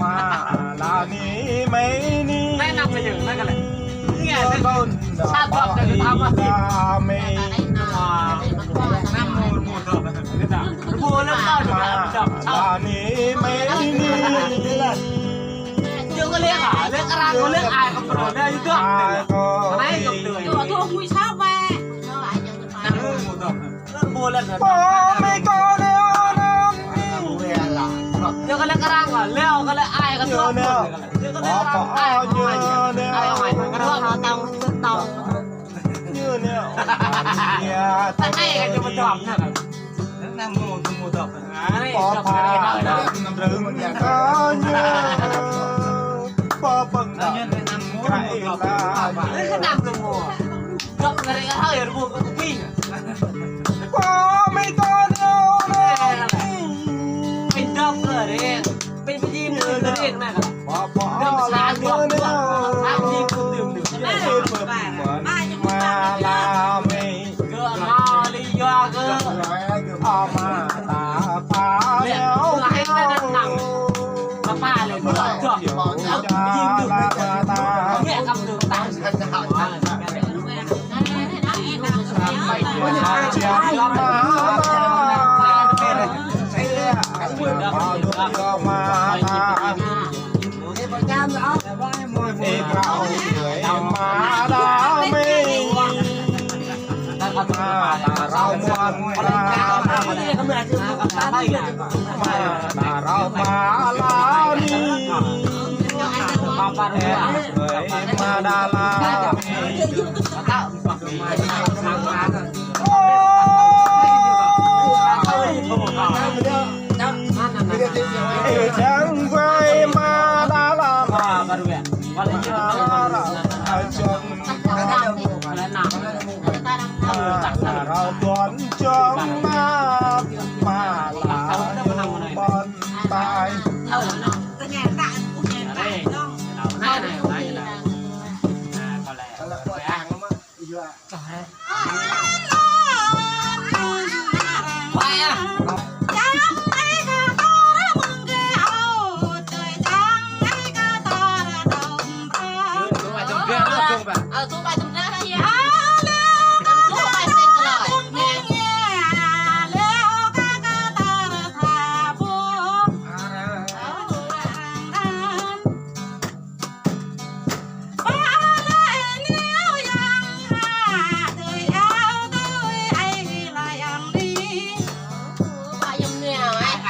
มาลานี้ไม่นี้แนะนำไปอย่างนั้นกันเลยนี่ไง ต้นดอกไม้ไม่ น้ำมูลมูลดอกมูลแล้วก็ดอกชอบ ลานี้ไม่นี้ เดี๋ยวก็เรียกเรียกอะไรก็เรียกอายกับโปรดได้ยุ่งตัวอะไรกับเดือยตัวคุยชอบแม่น้ำมูลมูลดอกมูลแล้วเดือด พอไม่ก็เดียวน้ำ เดี๋ยวก็เรียกอะไรก่อนเลี้ยวก็เรียกอายกับตัวเดี๋ยวก็เรียกอายกับตัวอะไรเอาใหม่ก็เรียกเขาตำตำยืนเนี่ย แต่ไอ้กันจะมาจอมนะครับน้ำมูลมูลดอกอะไร พอ ดอก พา อะไรได้ ดึงก็เยอะพอปังดังไก่ลา นี่คือน้ำมูลดอกอะไรก็เท่าอย่างมูลก็ปิ้ง พอไม่ก็เดียวน้ำ เป็นดอกเลยเองเป็นพี่ยิ้มเลยเองนะครับ พอพอ เรื่องชา เย ดอ อะ ก เนี่ย ชาดีคุณดื่มดื่ม เปิดเหมือนมาลาไม่ เกินมาลียาเกิน เอามาตาพาแล้ว มาป้าเลยเมื่อจบ เดี๋ยวจะลามาตา เนี่ยกำลังตามฉันจะหาทาง เจียมมามาตาเอกเราเหนื่อยมาดาไม่มาเรามวนตาเรามาลานีแอบเหนื่อยมาดาลาจังไฟมาดาลามาจนเราตวนจงมาลาบนตาย ก็แง่ตากูแง่ตาต้อง ได้ไหนได้ไหนก็แล้วไปอ่ะ จังไอ้กะตอระมึงแกเอาใจจังไอ้กะตอระดมพา中吧，中这样中吧。中吧中这样呀中吧เซ็งตลอดแม่แง่แล้วกะกะตอระทาบัว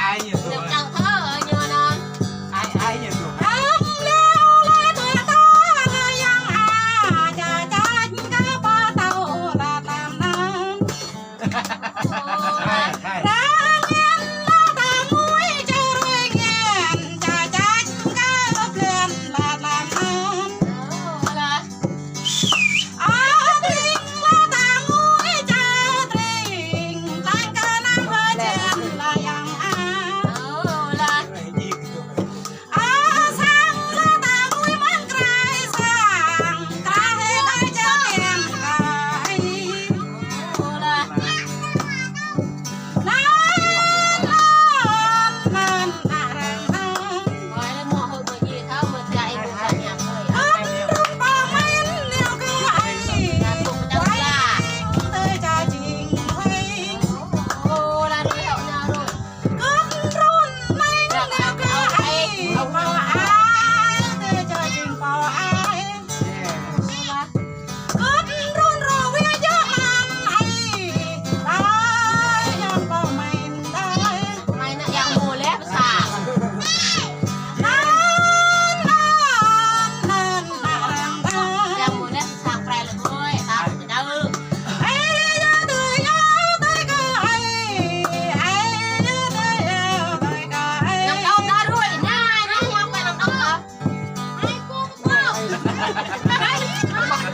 ai nhiều rồi. Ai nhiều rồi.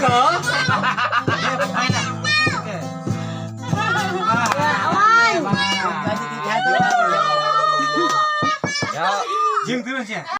Cỡ. Dương thứ lên chưa?